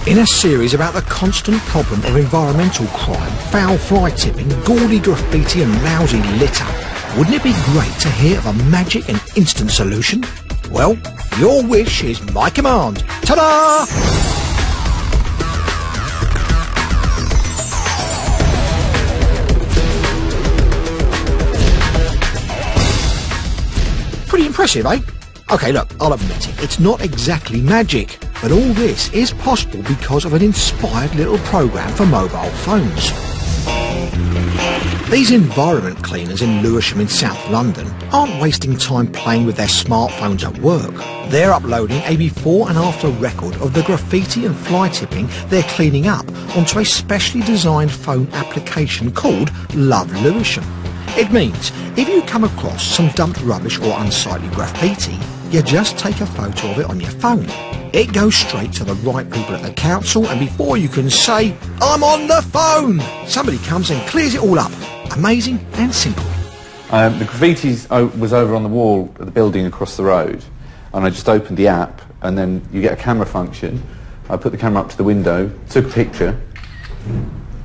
In a series about the constant problem of environmental crime, foul fly tipping, gaudy graffiti and lousy litter, wouldn't it be great to hear of a magic and instant solution? Well, your wish is my command. Ta-da! Pretty impressive, eh? Okay, look, I'll admit it, it's not exactly magic, but all this is possible because of an inspired little program for mobile phones. These environment cleaners in Lewisham in South London aren't wasting time playing with their smartphones at work. They're uploading a before and after record of the graffiti and fly tipping they're cleaning up onto a specially designed phone application called Love Lewisham. It means if you come across some dumped rubbish or unsightly graffiti, you just take a photo of it on your phone. It goes straight to the right people at the council, and before you can say, "I'm on the phone," somebody comes and clears it all up. Amazing and simple. The graffiti was over on the wall of the building across the road, and I just opened the app, and then you get a camera function. I put the camera up to the window, took a picture,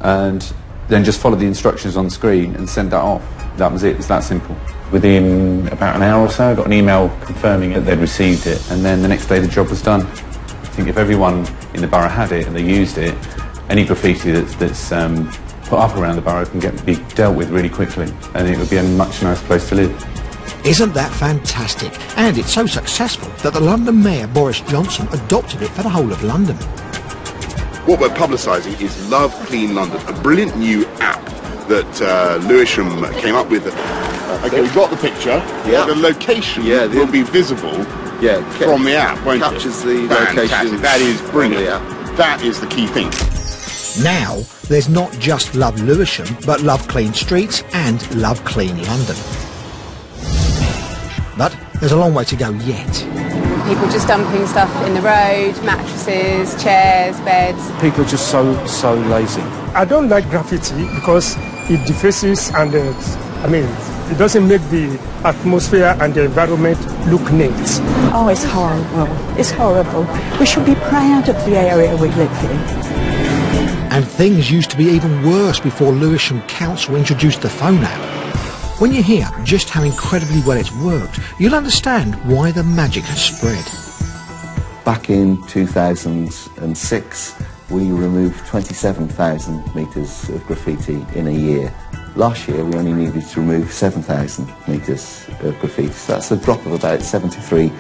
and then just followed the instructions on the screen and sent that off. That was it. It's that simple. Within about an hour or so, I got an email confirming that they'd received it, and then the next day the job was done. I think if everyone in the borough had it and they used it, any graffiti that's put up around the borough can be dealt with really quickly, and it would be a much nicer place to live. Isn't that fantastic? And it's so successful that the London Mayor Boris Johnson adopted it for the whole of London. What we're publicising is Love Clean London, a brilliant new app that Lewisham came up with. Okay, we've got the picture. Yeah. The location will be visible from the app, won't it? Captures the Fantastic. location. That is brilliant. Yeah. That is the key thing. Now, there's not just Love Lewisham, but Love Clean Streets and Love Clean London. But there's a long way to go yet. People just dumping stuff in the road, mattresses, chairs, beds. People are just so lazy. I don't like graffiti because it defaces and it doesn't make the atmosphere and the environment look neat. Oh, it's horrible. It's horrible. We should be proud of the area we live in. And things used to be even worse before Lewisham Council introduced the phone app. When you hear just how incredibly well it's worked, you'll understand why the magic has spread. Back in 2006, we removed 27,000 metres of graffiti in a year. Last year, we only needed to remove 7,000 metres of graffiti, so that's a drop of about 73%.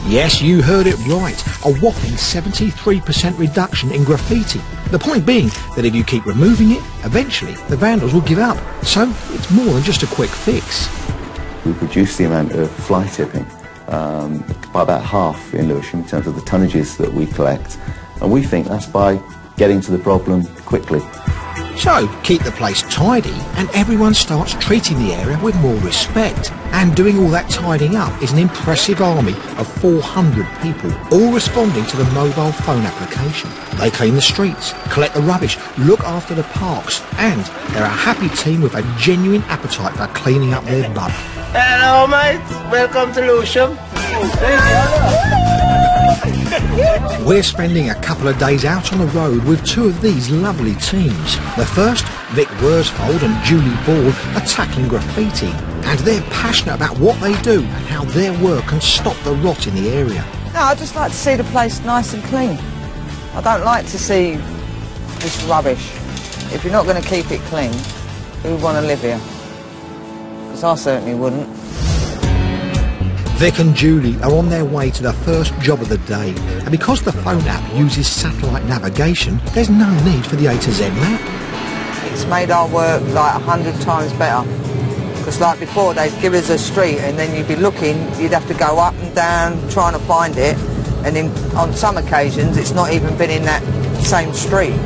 Yes, you heard it right. A whopping 73% reduction in graffiti. The point being that if you keep removing it, eventually the vandals will give up. So it's more than just a quick fix. We've reduced the amount of fly tipping by about half in Lewisham in terms of the tonnages that we collect. And we think that's by getting to the problem quickly. So keep the place tidy and everyone starts treating the area with more respect. And doing all that tidying up is an impressive army of 400 people, all responding to the mobile phone application. They clean the streets, collect the rubbish, look after the parks, and they're a happy team with a genuine appetite for cleaning up their bum. Hello mates, welcome to Lewisham. We're spending a couple of days out on the road with two of these lovely teams. The first, Vic Worsfold and Julie Ball, are tackling graffiti, and they're passionate about what they do and how their work can stop the rot in the area. No, I just like to see the place nice and clean. I don't like to see this rubbish. If you're not going to keep it clean, who would want to live here? Because I certainly wouldn't. Vic and Julie are on their way to the first job of the day, and because the phone app uses satellite navigation, there's no need for the A to Z map. It's made our work like 100 times better. Because like before, they'd give us a street and then you'd be looking, you'd have to go up and down trying to find it, and on some occasions it's not even been in that same street.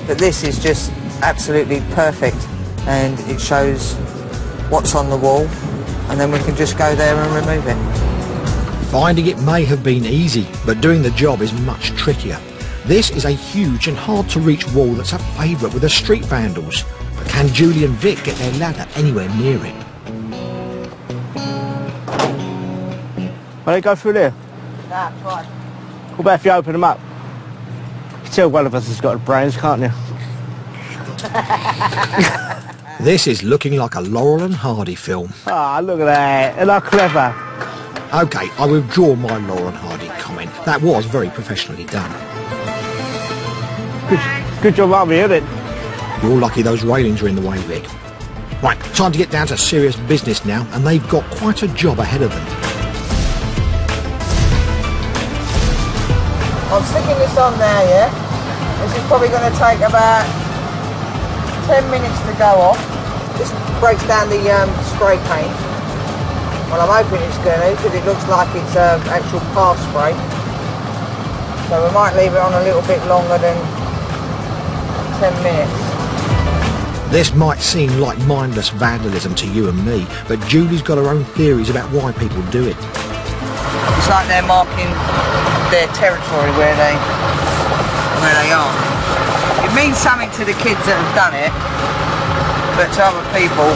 But this is just absolutely perfect, and it shows what's on the wall, and then we can just go there and remove it. Finding it may have been easy, but doing the job is much trickier. This is a huge and hard to reach wall that's a favourite with the street vandals. But can Julie and Vic get their ladder anywhere near it? Will they go through there? That's right. What about if you open them up? You can tell one of us has got brains, can't you? This is looking like a Laurel and Hardy film. Ah, look at that. They're not clever. OK, I withdraw my Laurel and Hardy comment. That was very professionally done. Good job, Army, isn't it? You're lucky those railings are in the way, Vic. Right, time to get down to serious business now, and they've got quite a job ahead of them. I'm sticking this on now, yeah? This is probably going to take about 10 minutes to go off. This breaks down the spray paint. Well, I'm hoping it's going to, because it looks like it's actual pass spray. So we might leave it on a little bit longer than 10 minutes. This might seem like mindless vandalism to you and me, but Julie's got her own theories about why people do it. It's like they're marking their territory where they are. It means something to the kids that have done it, but to other people,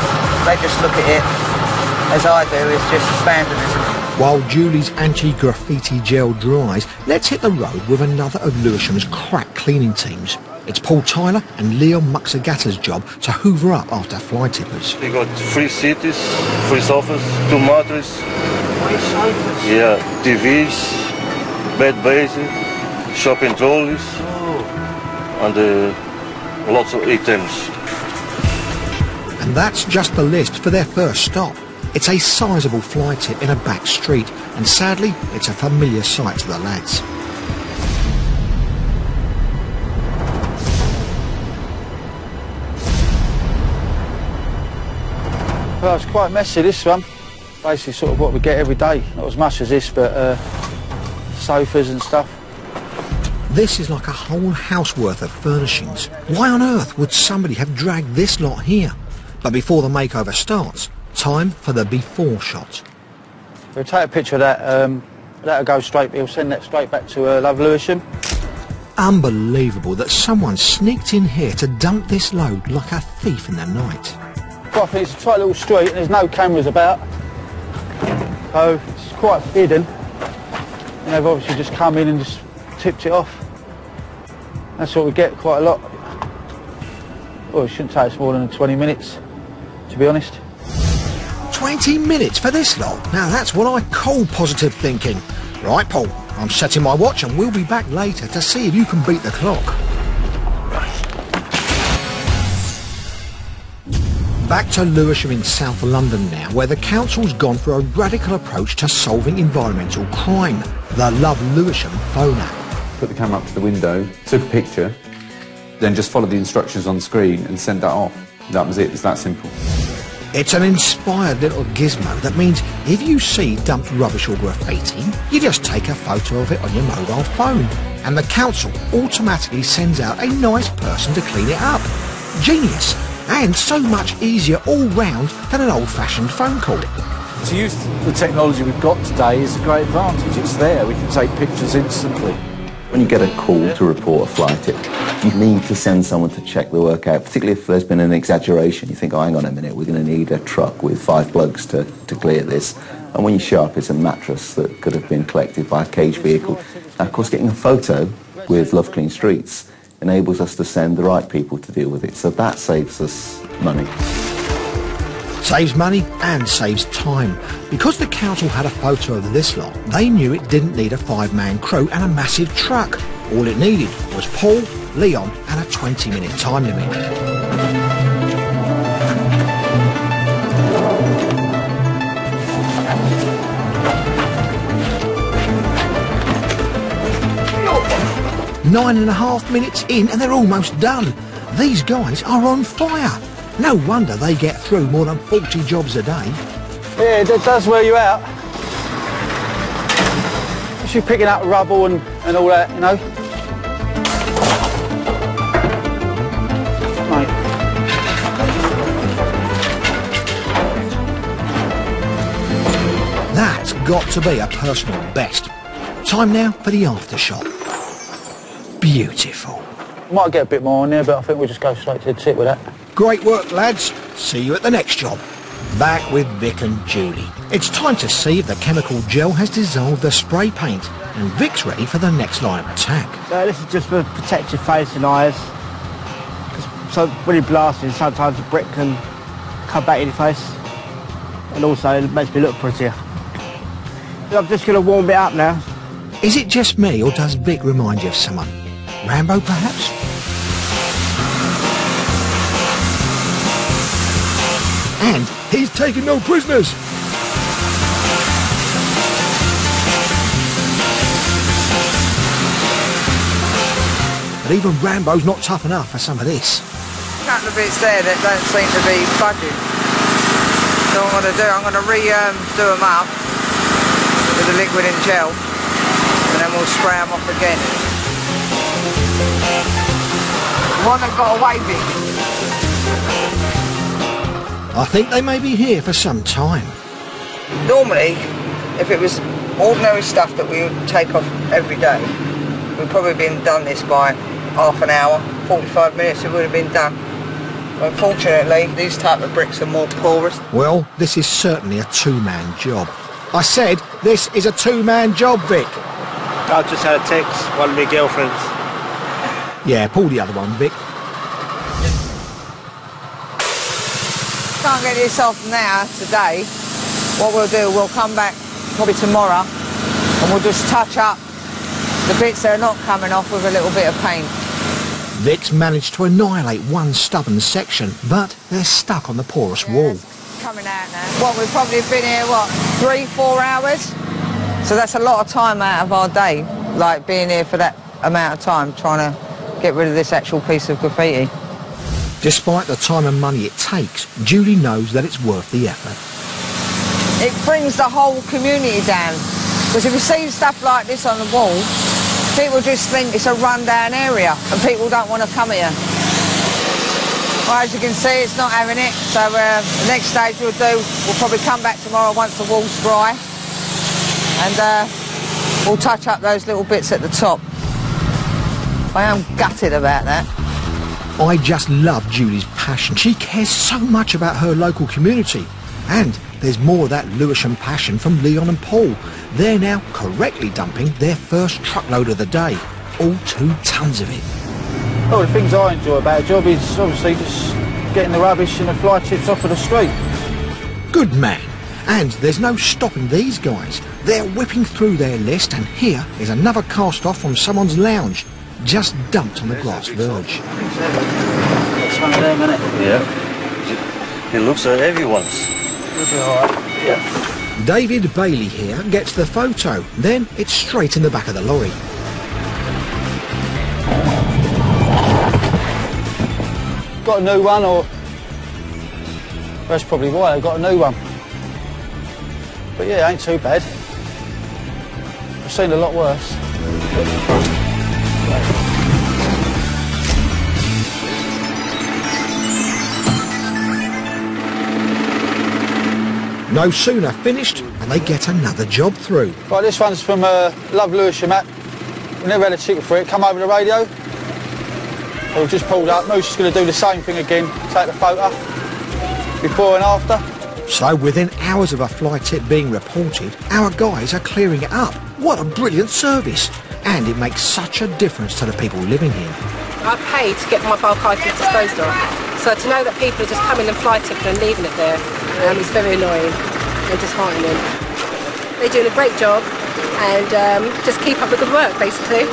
they just look at it, as I do, as just vandalism. While Julie's anti-graffiti gel dries, let's hit the road with another of Lewisham's crack cleaning teams. It's Paul Tyler and Leon Muxagata's job to hoover up after fly tippers. We got 3 cities, 3 sofas, 2 mattresses. 3 sofas? Yeah, TVs, bed bases, shopping trolleys, and lots of items. And that's just the list for their first stop. It's a sizable fly tip in a back street, and sadly, it's a familiar sight to the lads. Well, it's quite messy, this one. Basically sort of what we get every day. Not as much as this, but sofas and stuff. This is like a whole house worth of furnishings. Why on earth would somebody have dragged this lot here? But before the makeover starts, time for the before shot. We'll take a picture of that. That'll go straight, we'll send that straight back to Love Lewisham. Unbelievable that someone sneaked in here to dump this load like a thief in the night. I think it's a tight little street and there's no cameras about, so it's quite hidden. And they've obviously just come in and just tipped it off. That's what we get quite a lot. Well, it shouldn't take us more than 20 minutes, to be honest. 20 minutes for this lot? Now that's what I call positive thinking. Right, Paul, I'm setting my watch and we'll be back later to see if you can beat the clock. Back to Lewisham in South London now, where the council's gone for a radical approach to solving environmental crime. The Love Lewisham phone app. Put the camera up to the window, took a picture, then just followed the instructions on screen and sent that off. That was it, it's that simple. It's an inspired little gizmo that means if you see dumped rubbish or graffiti, you just take a photo of it on your mobile phone, and the council automatically sends out a nice person to clean it up. Genius, and so much easier all round than an old-fashioned phone call. To use the technology we've got today is a great advantage. It's there, we can take pictures instantly. When you get a call to report a fly tip, you need to send someone to check the work out, particularly if there's been an exaggeration. You think, oh, hang on a minute, we're going to need a truck with 5 blokes to clear this. And when you show up, it's a mattress that could have been collected by a cage vehicle. Now, of course, getting a photo with Love Clean Streets enables us to send the right people to deal with it. So that saves us money. Saves money and saves time. Because the council had a photo of this lot, they knew it didn't need a 5-man crew and a massive truck. All it needed was Paul, Leon and a 20-minute time limit. Nine and a half minutes in and they're almost done. These guys are on fire. No wonder they get through more than 40 jobs a day. Yeah, that does wear you out. Especially picking up rubble and all that, you know. Mate. That's got to be a personal best. Time now for the aftershot. Beautiful. Might get a bit more on there, but I think we'll just go straight to the tip with that. Great work, lads. See you at the next job. Back with Vic and Julie. It's time to see if the chemical gel has dissolved the spray paint, and Vic's ready for the next line of attack. This is just for protect your face and eyes. So when you're blasting, sometimes the brick can come back in your face, and also it makes me look prettier. I'm just going to warm it up now. Is it just me, or does Vic remind you of someone? Rambo, perhaps? And he's taking no prisoners. But even Rambo's not tough enough for some of this. A couple of bits there that don't seem to be budging. So what I'm going to do, I'm going to do them up with the liquid and gel, and then we'll spray them off again. The one that got away, Vic. I think they may be here for some time. Normally, if it was ordinary stuff that we would take off every day, we'd probably been done this by half an hour, 45 minutes it would have been done. Unfortunately, these type of bricks are more porous. Well, this is certainly a two-man job. I said this is a two-man job, Vic. I just had a text, one of my girlfriends. Yeah, pull the other one, Vic. Can't get this off now, today. What we'll do, we'll come back probably tomorrow and we'll just touch up the bits that are not coming off with a little bit of paint. Vic's managed to annihilate one stubborn section, but they're stuck on the porous wall. Coming out now. What, we've probably been here, 3-4 hours? So that's a lot of time out of our day, like being here for that amount of time, trying to get rid of this actual piece of graffiti. Despite the time and money it takes, Julie knows that it's worth the effort. It brings the whole community down. Because if you see stuff like this on the wall, people just think it's a run-down area and people don't want to come here. Well, as you can see, it's not having it. So the next stage we'll probably come back tomorrow once the wall's dry, and we'll touch up those little bits at the top. I am gutted about that. I just love Julie's passion. She cares so much about her local community. And there's more of that Lewisham passion from Leon and Paul. They're now correctly dumping their first truckload of the day. All 2 tons of it. Well, the things I enjoy about a job is obviously just getting the rubbish and the fly chips off of the street. Good man. And there's no stopping these guys. They're whipping through their list, and here is another cast-off from someone's lounge, just dumped on the glass verge. That's one of them, isn't it? Yeah. It looks like everyone's. Yeah. David Bailey here gets the photo. Then it's straight in the back of the lorry. Got a new one, or that's probably why they got a new one. But yeah, it ain't too bad. I've seen a lot worse. No sooner finished, and they get another job through. Right, this one's from Love Lewisham app. We never had a ticket for it. Come over the radio. So we've just pulled up. Moose is going to do the same thing again. Take the photo. Before and after. So within hours of a fly tip being reported, our guys are clearing it up. What a brilliant service. And it makes such a difference to the people living here. I pay to get my bulk items disposed of. So to know that people are just coming and fly tipping and leaving it there is very annoying and disheartening. They're doing a great job and just keep up the good work, basically.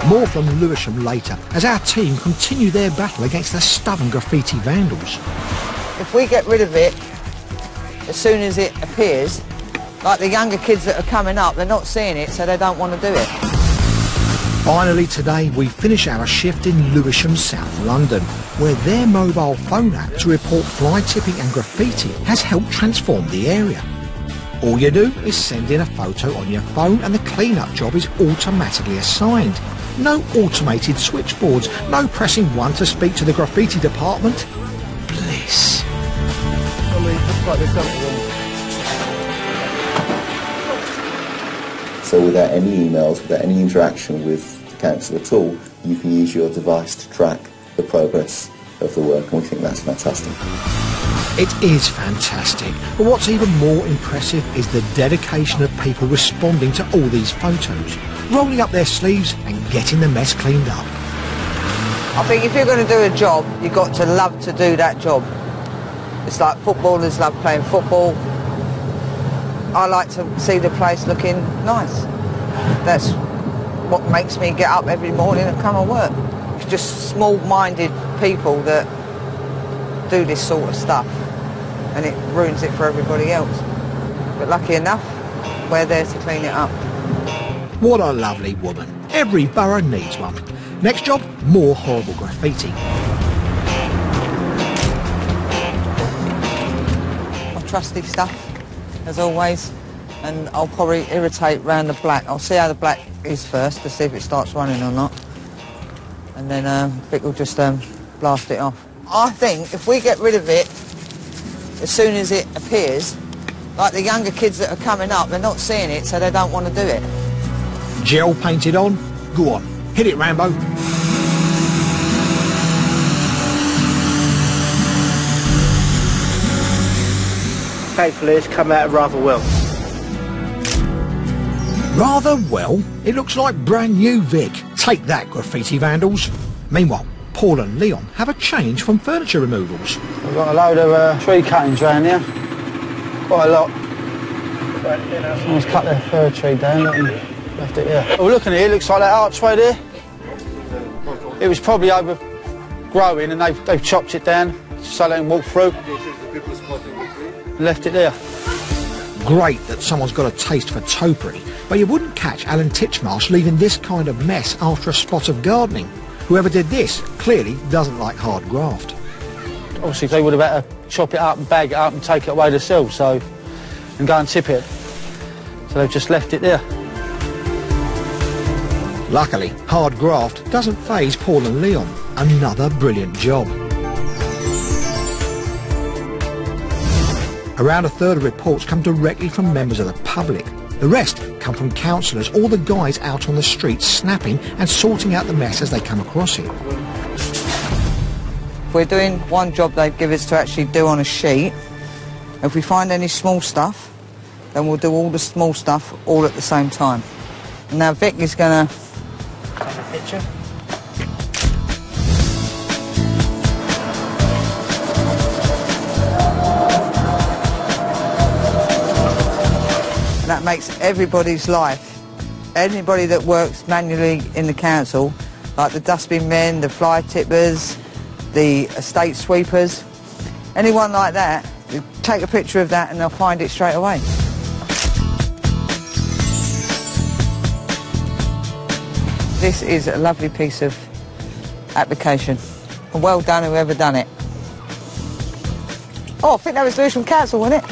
More from Lewisham later as our team continue their battle against the stubborn graffiti vandals. If we get rid of it as soon as it appears, like the younger kids that are coming up, they're not seeing it, so they don't want to do it. Finally today we finish our shift in Lewisham, South London, where their mobile phone app to report fly tipping and graffiti has helped transform the area. All you do is send in a photo on your phone and the clean-up job is automatically assigned. No automated switchboards, no pressing 1 to speak to the graffiti department. Bliss. So without any emails, without any interaction with council at all, you can use your device to track the progress of the work, and we think that's fantastic. It is fantastic, but what's even more impressive is the dedication of people responding to all these photos, rolling up their sleeves and getting the mess cleaned up. I think if you're going to do a job, you've got to love to do that job. It's like footballers love playing football. I like to see the place looking nice. That's what makes me get up every morning and come and work. It's just small-minded people that do this sort of stuff, and it ruins it for everybody else. But lucky enough, we're there to clean it up. What a lovely woman. Every borough needs one. Next job, more horrible graffiti. My trusty stuff, as always, and I'll probably irritate round the black. I'll see how the black is first to see if it starts running or not, and then Vic will just blast it off. I think if we get rid of it as soon as it appears, like the younger kids that are coming up, they're not seeing it, so they don't want to do it. Gel painted on? Go on, hit it, Rambo. Thankfully, it's come out rather well. Rather well? It looks like brand new, Vic. Take that, graffiti vandals. Meanwhile, Paul and Leon have a change from furniture removals. We've got a load of tree cuttings around here. Quite a lot. Someone's cut their fir tree down and left it here. Well, looking at it, looks like that archway there. It was probably overgrowing and they've chopped it down so they can walk through. Left it there. Great that someone's got a taste for topiary, but you wouldn't catch Alan Titchmarsh leaving this kind of mess after a spot of gardening. Whoever did this clearly doesn't like hard graft. Obviously they would have had to chop it up and bag it up and take it away themselves, and go and tip it. So they've just left it there. Luckily, hard graft doesn't faze Paul and Leon. Another brilliant job. Around a third of reports come directly from members of the public. The rest come from councillors or the guys out on the streets snapping and sorting out the mess as they come across it. If we're doing one job they'd give us to actually do on a sheet, if we find any small stuff, then we'll do all the small stuff all at the same time. And now Vic is going to take a picture. That makes everybody's life, anybody that works manually in the council, like the dustbin men, the fly tippers, the estate sweepers, anyone like that, you take a picture of that and they'll find it straight away. This is a lovely piece of application. And well done whoever done it. Oh, I think that was Lewisham Council, wasn't it?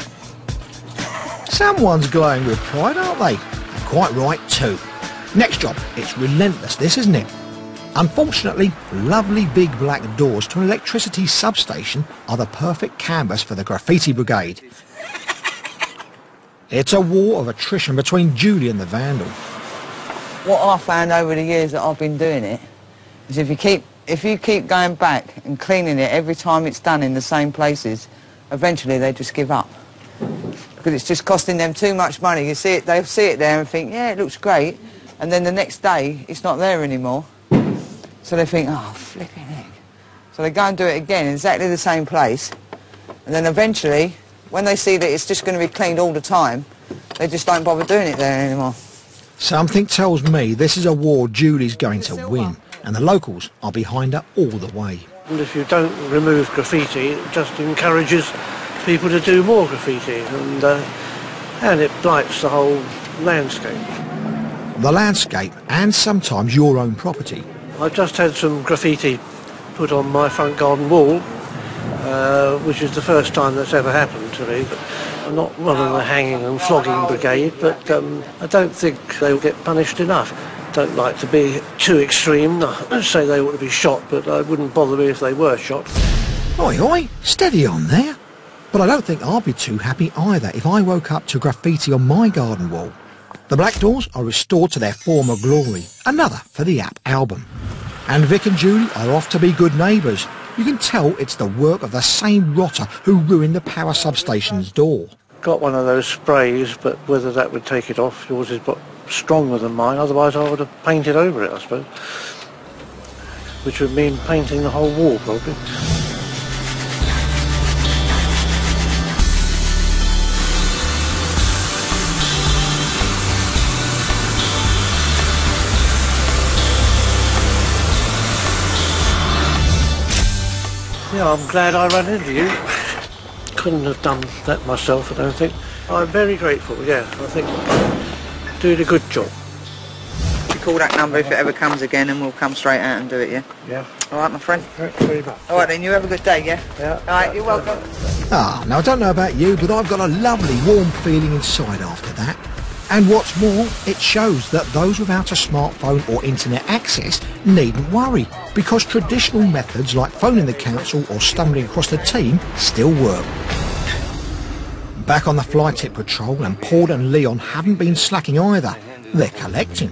Someone's glowing with pride, aren't they? And quite right too. Next job, it's relentless this, isn't it? Unfortunately, lovely big black doors to an electricity substation are the perfect canvas for the graffiti brigade. It's a war of attrition between Julie and the vandal. What I found over the years that I've been doing it is if you keep going back and cleaning it every time it's done in the same places, eventually they just give up. Because it's just costing them too much money. You see it, they'll see it there and think, yeah, it looks great, and then the next day it's not there anymore. So they think, oh, flipping heck. So they go and do it again in exactly the same place, and then eventually, when they see that it's just going to be cleaned all the time, they just don't bother doing it there anymore. Something tells me this is a war Julie's going to win, and the locals are behind her all the way. And if you don't remove graffiti, it just encourages people to do more graffiti, and it blights the whole landscape. The landscape, and sometimes your own property. I've just had some graffiti put on my front garden wall, which is the first time that's ever happened to me. I'm not one of the hanging and flogging brigade, but I don't think they'll get punished enough. Don't like to be too extreme. I'd say they ought to be shot, but I wouldn't bother me if they were shot. Oi, oi, steady on there. But I don't think I'd be too happy either if I woke up to graffiti on my garden wall. The black doors are restored to their former glory, another for the app album. And Vic and Julie are off to be good neighbours. You can tell it's the work of the same rotter who ruined the power substation's door. Got one of those sprays, but whether that would take it off, yours is stronger than mine, otherwise I would have painted over it, I suppose. Which would mean painting the whole wall, probably. Yeah, I'm glad I ran into you. Couldn't have done that myself, I don't think. I'm very grateful, yeah. I think doing a good job. You call that number if it ever comes again and we'll come straight out and do it, yeah? Yeah. All right, my friend? Very much. All right, then, you have a good day, yeah? Yeah. All right, you're welcome. Now I don't know about you, but I've got a lovely warm feeling inside after that. And what's more, it shows that those without a smartphone or internet access needn't worry, because traditional methods like phoning the council or stumbling across the team still work. Back on the fly tip patrol, and Paul and Leon haven't been slacking either. They're collecting.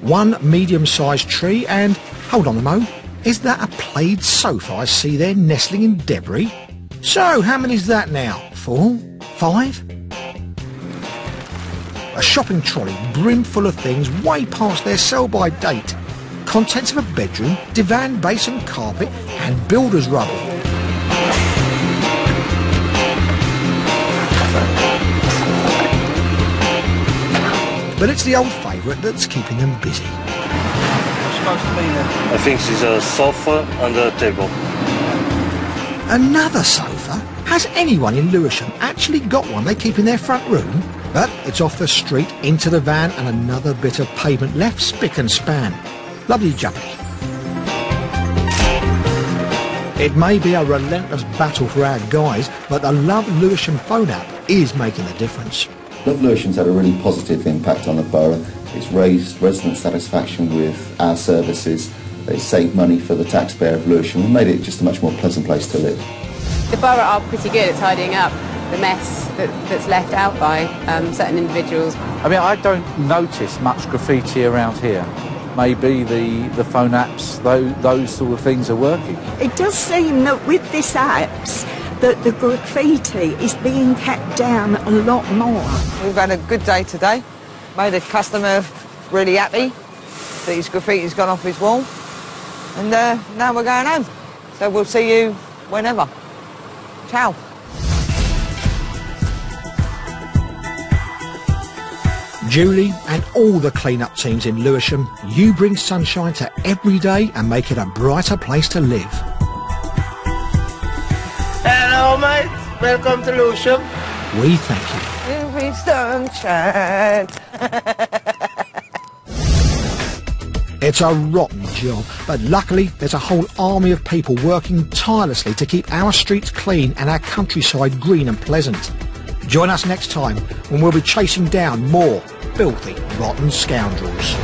One medium-sized tree and, hold on a mo, is that a plaid sofa I see there nestling in debris? So, how many's that now? 4? 5? A shopping trolley brim full of things way past their sell-by date. Contents of a bedroom, divan base and carpet, and builder's rubble. But it's the old favourite that's keeping them busy. What's supposed to be there? I think it's a sofa and a table. Another sofa? Has anyone in Lewisham actually got one they keep in their front room? But it's off the street, into the van, and another bit of pavement left spick and span. Lovely jubbly. It may be a relentless battle for our guys, but the Love Lewisham phone app is making a difference. Love Lewisham's had a really positive impact on the borough. It's raised resident satisfaction with our services. It's saved money for the taxpayer of Lewisham and made it just a much more pleasant place to live. The borough are pretty good at tidying up the mess that's left out by certain individuals. I mean, I don't notice much graffiti around here. Maybe the phone apps, those sort of things are working. It does seem that with this apps, that the graffiti is being kept down a lot more. We've had a good day today. Made a customer really happy that his graffiti's gone off his wall. And now we're going home. So we'll see you whenever. Ciao. Julie and all the clean-up teams in Lewisham, you bring sunshine to every day and make it a brighter place to live. Hello, mate. Welcome to Lewisham. We thank you. Every sunshine. It's a rotten job, but luckily there's a whole army of people working tirelessly to keep our streets clean and our countryside green and pleasant. Join us next time when we'll be chasing down more filthy, rotten scoundrels.